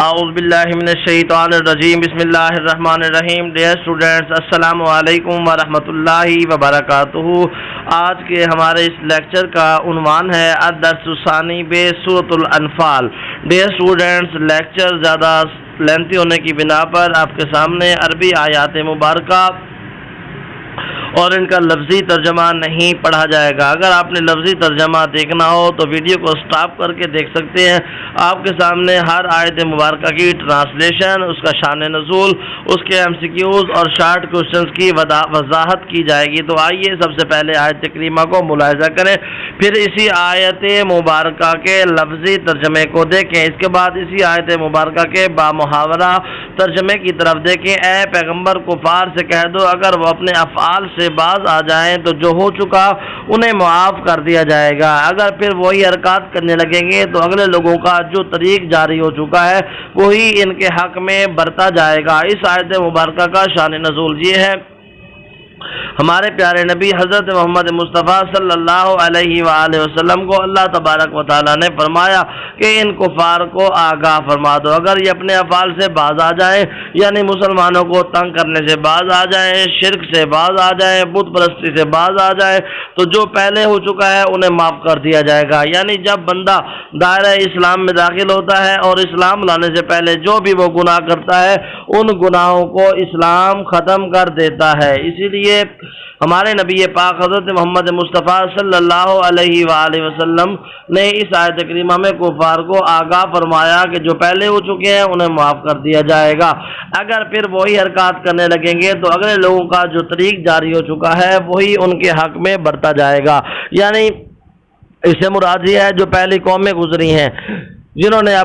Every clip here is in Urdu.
اعوذ باللہ من الشیطان الرجیم بسم اللہ الرحمن الرحیم. ڈیئر اسٹوڈینٹس، السلام علیکم ورحمۃ اللہ وبرکاتہ. آج کے ہمارے اس لیکچر کا عنوان ہے الدرس الثانی بے سورۃ الانفال. ڈیئر اسٹوڈینٹس، لیکچر زیادہ لینتھی ہونے کی بنا پر آپ کے سامنے عربی آیات مبارکہ اور ان کا لفظی ترجمہ نہیں پڑھا جائے گا. اگر آپ نے لفظی ترجمہ دیکھنا ہو تو ویڈیو کو سٹاپ کر کے دیکھ سکتے ہیں. آپ کے سامنے ہر آیت مبارکہ کی ٹرانسلیشن، اس کا شان نزول، اس کے ایم سی کیوز اور شارٹ کوشچنز کی وضاحت کی جائے گی. تو آئیے سب سے پہلے آیت کریمہ کو ملاحظہ کریں، پھر اسی آیت مبارکہ کے لفظی ترجمے کو دیکھیں. اس کے بعد اسی آیت مبارکہ کے بامحاورہ ترجمے کی طرف دیکھیں. اے پیغمبر، کفار سے کہہ دو اگر وہ اپنے افعال سے باز آ جائیں تو جو ہو چکا انہیں معاف کر دیا جائے گا. اگر پھر وہی حرکات کرنے لگیں گے تو اگلے لوگوں کا جو طریق جاری ہو چکا ہے وہی ان کے حق میں برتا جائے گا. اس آیت مبارکہ کا شان نزول یہ ہے: ہمارے پیارے نبی حضرت محمد مصطفیٰ صلی اللہ علیہ وآلہ وسلم کو اللہ تبارک و تعالیٰ نے فرمایا کہ ان کفار کو آگاہ فرما دو اگر یہ اپنے افعال سے باز آ جائیں، یعنی مسلمانوں کو تنگ کرنے سے باز آ جائیں، شرک سے باز آ جائیں، بت پرستی سے باز آ جائیں تو جو پہلے ہو چکا ہے انہیں معاف کر دیا جائے گا. یعنی جب بندہ دائرہ اسلام میں داخل ہوتا ہے اور اسلام لانے سے پہلے جو بھی وہ گناہ کرتا ہے ان گناہوں کو اسلام ختم کر دیتا ہے. اسی لیے ہمارے نبی پاک حضرت محمد مصطفیٰ صلی اللہ علیہ وآلہ وسلم نے اس آیت کریمہ میں کفار کو آگاہ فرمایا کہ جو پہلے ہو چکے ہیں انہیں معاف کر دیا جائے گا. اگر پھر وہی حرکات کرنے لگیں گے تو اگلے لوگوں کا جو طریق جاری ہو چکا ہے وہی ان کے حق میں برتا جائے گا. یعنی اس سے مراد یہ ہے جو پہلی قومیں گزری ہیں جنہوں نے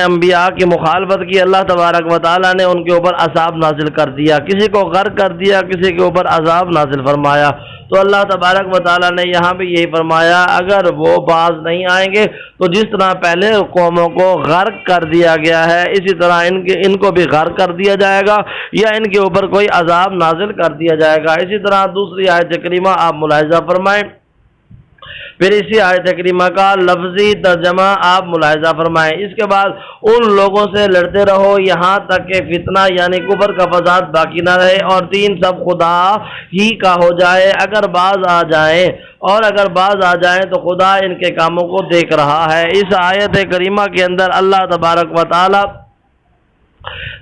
انبیاء کی مخالفت کی، اللہ تبارک و تعالیٰ نے ان کے اوپر عذاب نازل کر دیا، کسی کو غرق کر دیا، کسی کے اوپر عذاب نازل فرمایا. تو اللہ تبارک و تعالیٰ نے یہاں بھی یہی فرمایا اگر وہ باز نہیں آئیں گے تو جس طرح پہلے قوموں کو غرق کر دیا گیا ہے اسی طرح ان کو بھی غرق کر دیا جائے گا یا ان کے اوپر کوئی عذاب نازل کر دیا جائے گا. اسی طرح دوسری آیت کریمہ آپ ملاحظہ فرمائیں، پھر اسی آیت کریمہ کا لفظی ترجمہ آپ ملاحظہ فرمائیں. اس کے بعد ان لوگوں سے لڑتے رہو یہاں تک کہ فتنہ یعنی کفر کا فساد باقی نہ رہے اور دین سب خدا ہی کا ہو جائے. اگر باز آ جائیں تو خدا ان کے کاموں کو دیکھ رہا ہے. اس آیت کریمہ کے اندر اللہ تبارک و تعالی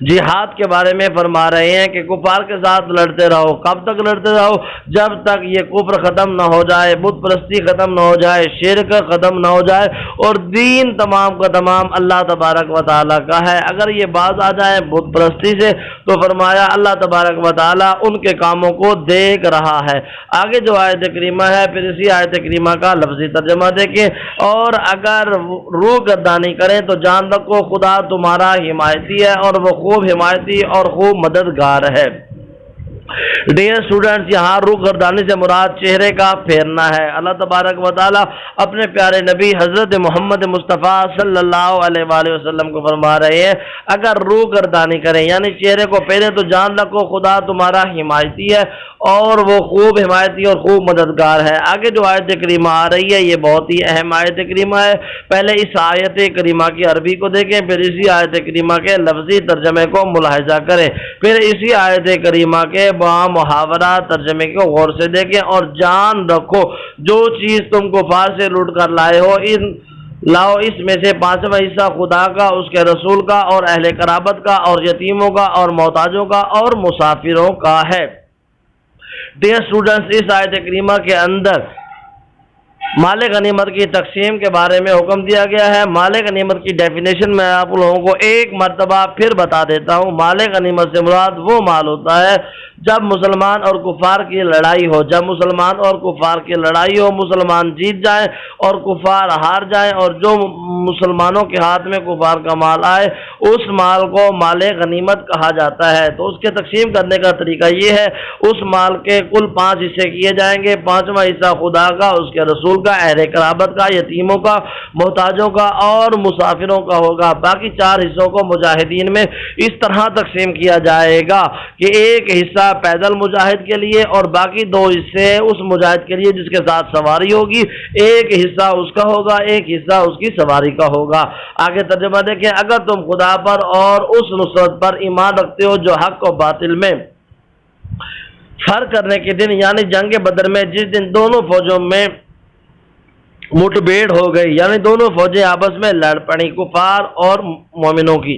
جہاد کے بارے میں فرما رہے ہیں کہ کفار کے ساتھ لڑتے رہو. کب تک لڑتے رہو؟ جب تک یہ کفر ختم نہ ہو جائے، بت پرستی ختم نہ ہو جائے، شرک ختم نہ ہو جائے اور دین تمام کا تمام اللہ تبارک و تعالیٰ کا ہے. اگر یہ باز آ جائیں بت پرستی سے تو فرمایا اللہ تبارک و تعالیٰ ان کے کاموں کو دیکھ رہا ہے. آگے جو آیت کریمہ ہے پھر اسی آیت کریمہ کا لفظی ترجمہ دیکھیں. اور اگر روح گردانی کریں تو جان رکھو خدا تمہارا حمایتی ہے اور وہ خوب حمایتی اور خوب مددگار ہے. ڈیئر اسٹوڈنٹس، یہاں روح گردانی سے مراد چہرے کا پھیرنا ہے. اللہ تبارک و تعالیٰ اپنے پیارے نبی حضرت محمد مصطفیٰ صلی اللہ علیہ وآلہ وسلم کو فرما رہے ہیں اگر روح گردانی کریں یعنی چہرے کو پھیریں تو جان رکھو خدا تمہارا حمایتی ہے اور وہ خوب حمایتی اور خوب مددگار ہے. آگے جو آیت کریمہ آ رہی ہے یہ بہت ہی اہم آیت کریمہ ہے. پہلے اس آیت کریمہ کی عربی کو دیکھیں، پھر اسی آیت کریمہ کے لفظی ترجمے کو ملاحظہ کریں، پھر اسی آیت کریمہ کے محاورہ ترجمے کو غور سے دیکھیں اور جان رکھو جو چیز تم کفار سے لوٹ کر لائے ہو لاؤ اس میں سے 5واں حصہ خدا کا، اس کے رسول کا اور اہل قرابت کا اور یتیموں کا اور محتاجوں کا اور مسافروں کا ہے. ڈیئر اسٹوڈنٹس، اس آیت کریمہ کے اندر مال غنیمت کی تقسیم کے بارے میں حکم دیا گیا ہے. مال غنیمت کی ڈیفینیشن میں آپ لوگوں کو ایک مرتبہ پھر بتا دیتا ہوں. مال غنیمت سے مراد وہ مال ہوتا ہے جب مسلمان اور کفار کی لڑائی ہو. جب مسلمان اور کفار کی لڑائی ہو، مسلمان جیت جائیں اور کفار ہار جائیں اور جو مسلمانوں کے ہاتھ میں کفار کا مال آئے اس مال کو مال غنیمت کہا جاتا ہے۔ تو اس کے تقسیم کرنے کا طریقہ یہ ہے، اس مال کے کل 5 حصے کیے جائیں گے۔ 5واں حصہ خدا کا، اس کے رسول کا، اہل قرابت کا، یتیموں کا، محتاجوں کا اور مسافروں کا ہوگا۔ باقی 4 حصوں کو مجاہدین میں اس طرح تقسیم کیا جائے گا کہ ایک حصہ پیدل مجاہد کے لیے اور باقی 2 حصے اس مجاہد کے لیے جس کے ساتھ سواری ہوگی۔ ایک حصہ اس کا ہوگا، ایک حصہ اس کی سواری کا ہوگا۔ آگے ترجمہ دیکھیں، اگر تم خدا پر اور اس نصرت پر ایمان رکھتے ہو جو حق و باطل میں فرق کرنے کے دن یعنی جنگ بدر میں جس دن دونوں فوجوں میں مٹ بھیڑ ہو گئی، یعنی دونوں فوجیں آپس میں لڑ پڑی، کفار اور مومنوں کی،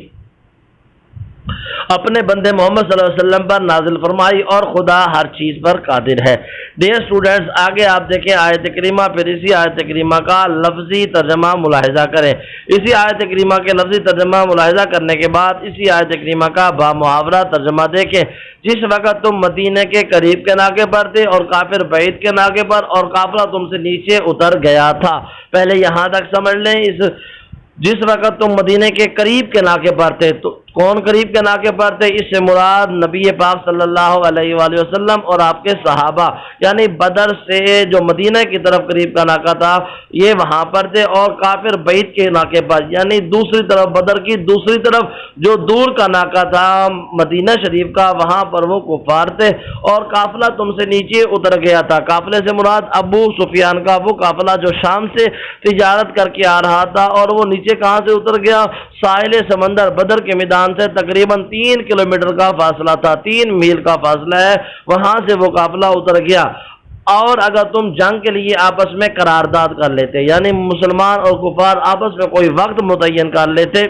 اپنے بندے محمد صلی اللہ علیہ وسلم پر نازل فرمائی اور خدا ہر چیز پر قادر ہے۔ ڈیئر اسٹوڈنٹس، آگے آپ دیکھیں آیت کریمہ، پھر اسی آیت کریمہ کا لفظی ترجمہ ملاحظہ کریں۔ اسی آیت کریمہ کے لفظی ترجمہ ملاحظہ کرنے کے بعد اسی آیت کریمہ کا با محاورہ ترجمہ دیکھیں۔ جس وقت تم مدینے کے قریب کے ناکے پر تھے اور کافر بعید کے ناکے پر اور قافلہ تم سے نیچے اتر گیا تھا۔ پہلے یہاں تک سمجھ لیں، جس وقت تم مدینے کے قریب کے ناکے پر تھے، تو کون قریب کے ناکے پر تھے؟ اس سے مراد نبی پاک صلی اللہ علیہ وآلہ وسلم اور آپ کے صحابہ، یعنی بدر سے جو مدینہ کی طرف قریب کا ناکہ تھا یہ وہاں پر تھے، اور کافر بعید کے ناکے پر یعنی دوسری طرف، بدر کی دوسری طرف جو دور کا ناکہ تھا مدینہ شریف کا، وہاں پر وہ کفار تھے اور قافلہ تم سے نیچے اتر گیا تھا۔ قافلے سے مراد ابو سفیان کا وہ قافلہ جو شام سے تجارت کر کے آ رہا تھا، اور وہ نیچے کہاں سے اتر گیا؟ ساحل سمندر بدر کے میدان سے تقریباً 3 کلومیٹر کا فاصلہ تھا، 3 میل کا فاصلہ ہے، وہاں سے وہ قافلہ اتر گیا۔ اور اگر تم جنگ کے لیے آپس میں قرارداد کر لیتے، یعنی مسلمان اور کفار آپس میں کوئی وقت متعین کر لیتے،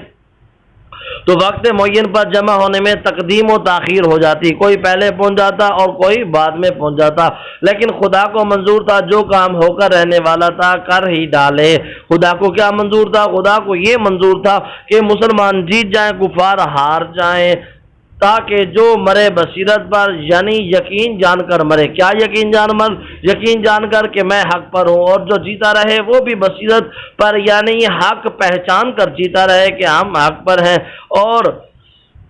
تو وقت معین پر جمع ہونے میں تقدیم و تاخیر ہو جاتی، کوئی پہلے پہنچ جاتا اور کوئی بعد میں پہنچ جاتا، لیکن خدا کو منظور تھا جو کام ہو کر رہنے والا تھا کر ہی ڈالے۔ خدا کو کیا منظور تھا؟ خدا کو یہ منظور تھا کہ مسلمان جیت جائیں، کفار ہار جائیں، تاکہ جو مرے بصیرت پر یعنی یقین جان کر مرے۔ کیا یقین جان کر کہ میں حق پر ہوں، اور جو جیتا رہے وہ بھی بصیرت پر یعنی حق پہچان کر جیتا رہے کہ ہم حق پر ہیں، اور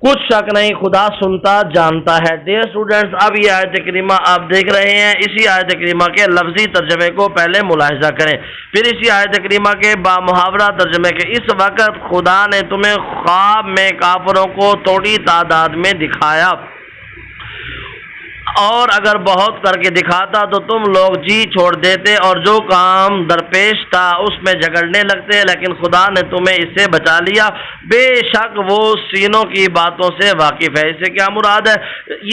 کچھ شک نہیں خدا سنتا جانتا ہے۔ ڈیئر اسٹوڈنٹس، اب یہ آیت کریمہ آپ دیکھ رہے ہیں، اسی آیت کریمہ کے لفظی ترجمے کو پہلے ملاحظہ کریں، پھر اسی آیت کریمہ کے با محاورہ ترجمے کے۔ اس وقت خدا نے تمہیں خواب میں کافروں کو تھوڑی تعداد میں دکھایا، اور اگر بہت کر کے دکھاتا تو تم لوگ جی چھوڑ دیتے اور جو کام درپیش تھا اس میں جھگڑنے لگتے، لیکن خدا نے تمہیں اس سے بچا لیا، بے شک وہ سینوں کی باتوں سے واقف ہے۔ اس سے کیا مراد ہے؟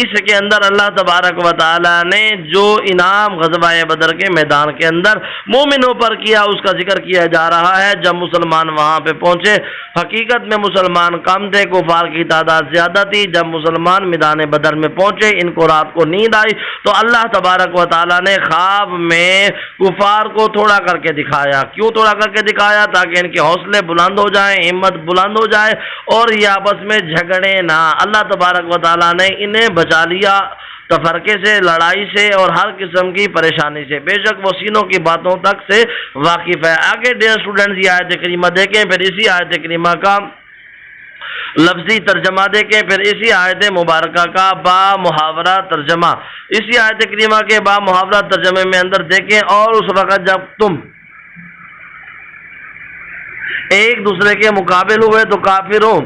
اس کے اندر اللہ تبارک و تعالی نے جو انعام غزوہ بدر کے میدان کے اندر مومنوں پر کیا اس کا ذکر کیا جا رہا ہے۔ جب مسلمان وہاں پہ پہنچے، حقیقت میں مسلمان کم تھے، کفار کی تعداد زیادہ تھی۔ جب مسلمان میدان بدر میں پہنچے، ان کو رات کو نیند آئی تو اللہ تبارک و تعالیٰ نے خواب میں کفار کو تھوڑا کر کے دکھایا۔ کیوں تھوڑا کر کے دکھایا؟ تاکہ ان کے حوصلے بلند ہو جائیں، ہمت بلند ہو جائے اور یہ آپس میں جھگڑے نہ۔ اللہ تبارک و تعالیٰ نے انہیں بچا لیا تفرقے سے، لڑائی سے اور ہر قسم کی پریشانی سے، بے شک وہ سینوں کی باتوں تک سے واقف ہے۔ آگے ڈیئر اسٹوڈنٹس یہ آیت کریمہ دیکھیں، پھر اسی آیت کریمہ کا لفظی ترجمہ دیکھیں، پھر اسی آیت مبارکہ کا با محاورہ ترجمہ۔ اسی آیت کریمہ کے با محاورہ ترجمے میں اندر دیکھیں، اور اس وقت جب تم ایک دوسرے کے مقابل ہوئے تو کافروں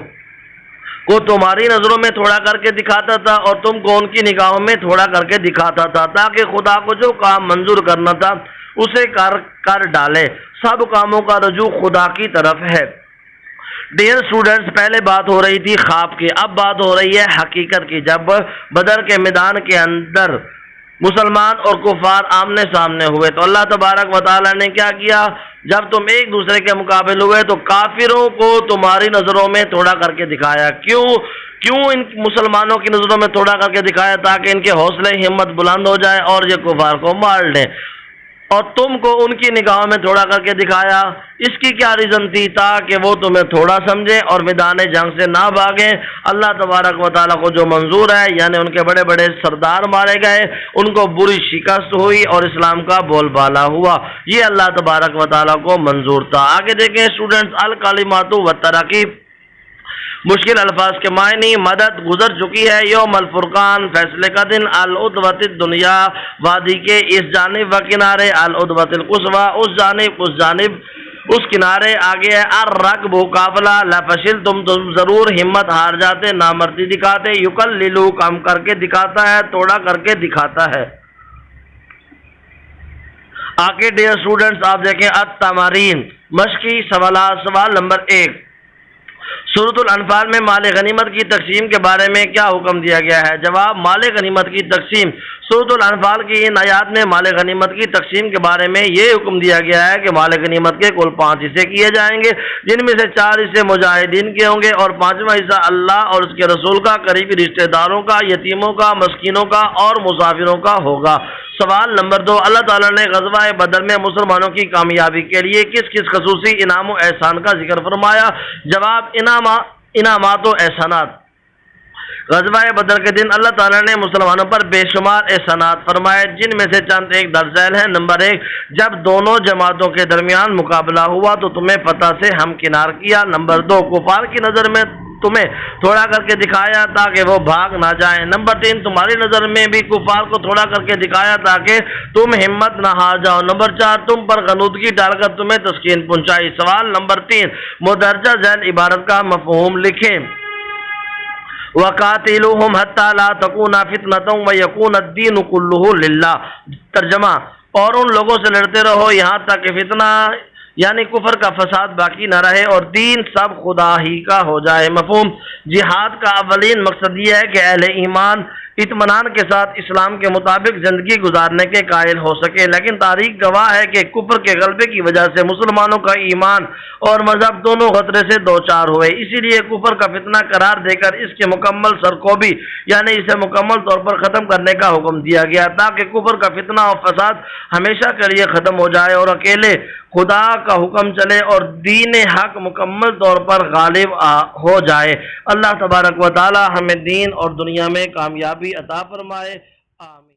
کو تمہاری نظروں میں تھوڑا کر کے دکھاتا تھا اور تم کو ان کی نگاہوں میں تھوڑا کر کے دکھاتا تھا، تاکہ خدا کو جو کام منظور کرنا تھا اسے کر ڈالے۔ سب کاموں کا رجوع خدا کی طرف ہے۔ ڈیئر اسٹوڈنٹس، پہلے بات ہو رہی تھی خواب کی، اب بات ہو رہی ہے حقیقت کی۔ جب بدر کے میدان کے اندر مسلمان اور کفار آمنے سامنے ہوئے تو اللہ تبارک و تعالیٰ نے کیا کیا؟ جب تم ایک دوسرے کے مقابل ہوئے تو کافروں کو تمہاری نظروں میں تھوڑا کر کے دکھایا۔ کیوں ان مسلمانوں کی نظروں میں تھوڑا کر کے دکھایا؟ تاکہ ان کے حوصلے ہمت بلند ہو جائے اور یہ کفار کو مار لیں، اور تم کو ان کی نگاہوں میں تھوڑا کر کے دکھایا۔ اس کی کیا ریزن تھی؟ تاکہ وہ تمہیں تھوڑا سمجھیں اور میدان جنگ سے نہ بھاگیں۔ اللہ تبارک و تعالیٰ کو جو منظور ہے، یعنی ان کے بڑے بڑے سردار مارے گئے، ان کو بری شکست ہوئی اور اسلام کا بول بالا ہوا، یہ اللہ تبارک و تعالیٰ کو منظور تھا۔ آگے دیکھیں اسٹوڈنٹس، الکلمات والتراکیب، مشکل الفاظ کے معنی: مدد گزر چکی ہے، یوم الفرقان فیصلے کا دن، العدوۃ الدنیا وادی کے اس جانب و کنارے، العدوۃ القصویٰ اس جانب اس کنارے، آگے ہے الرکب قافلہ، لفشلتم تم ضرور ہمت ہار جاتے، نامردی دکھاتے، یکللو کم کر کے دکھاتا ہے، توڑا کر کے دکھاتا ہے۔ آگے ڈیئر اسٹوڈنٹس آپ دیکھیں التمارین مشقی سوالات۔ سوال نمبر 1، سورۃ الانفال میں مال غنیمت کی تقسیم کے بارے میں کیا حکم دیا گیا ہے؟ جواب: مال غنیمت کی تقسیم، سورۃ الانفال کی ان آیات میں مال غنیمت کی تقسیم کے بارے میں یہ حکم دیا گیا ہے کہ مال غنیمت کے کل 5 حصے کیے جائیں گے، جن میں سے 4 حصے مجاہدین کے ہوں گے اور 5واں حصہ اللہ اور اس کے رسول کا، قریبی رشتہ داروں کا، یتیموں کا، مسکینوں کا اور مسافروں کا ہوگا۔ سوال نمبر 2، اللہ تعالیٰ نے غزوہ بدر میں مسلمانوں کی کامیابی کے لیے کس کس خصوصی انعام و احسان کا ذکر فرمایا؟ جواب: انعامات و احسانات۔ غزوہ بدر کے دن اللہ تعالیٰ نے مسلمانوں پر بے شمار احسانات فرمائے، جن میں سے چند ایک درج ذیل ہیں۔ نمبر 1، جب دونوں جماعتوں کے درمیان مقابلہ ہوا تو تمہیں فتح سے ہمکنار کیا۔ نمبر 2، کفار کی نظر میں تمہیں تھوڑا کر کے دکھایا تاکہ وہ بھاگ نہ جائیں۔ نمبر 3، تمہاری نظر میں بھی کفار کو تھوڑا کر کے دکھایا تاکہ تم ہمت نہ ہار جاؤ۔ نمبر 4، تم پر غنودگی ڈال کر تمہیں تسکین پہنچائی۔ سوال نمبر 3، مندرجہ ذیل عبارت کا مفہوم لکھیں۔ وَقَاتِلُوهُمْ حَتَّى لَا تَكُونَ فِتْنَةٌ وَيَكُونَ الدِّينُ كُلُّهُ لِلَّهِ۔ ترجمہ: اور ان لوگوں سے لڑتے رہو یہاں تک کہ فتنہ یعنی کفر کا فساد باقی نہ رہے اور دین سب خدا ہی کا ہو جائے۔ مفہوم: جہاد کا اولین مقصد یہ ہے کہ اہل ایمان اطمینان کے ساتھ اسلام کے مطابق زندگی گزارنے کے قائل ہو سکے، لیکن تاریخ گواہ ہے کہ کفر کے غلبے کی وجہ سے مسلمانوں کا ایمان اور مذہب دونوں خطرے سے دوچار ہوئے۔ اسی لیے کفر کا فتنہ قرار دے کر اس کے مکمل سرکوبی یعنی اسے مکمل طور پر ختم کرنے کا حکم دیا گیا تاکہ کفر کا فتنہ اور فساد ہمیشہ کے لیے ختم ہو جائے اور اکیلے خدا کا حکم چلے اور دین حق مکمل طور پر غالب ہو جائے۔ اللہ تبارک و تعالی ہمیں دین اور دنیا میں کامیابی عطا فرمائے، آمین۔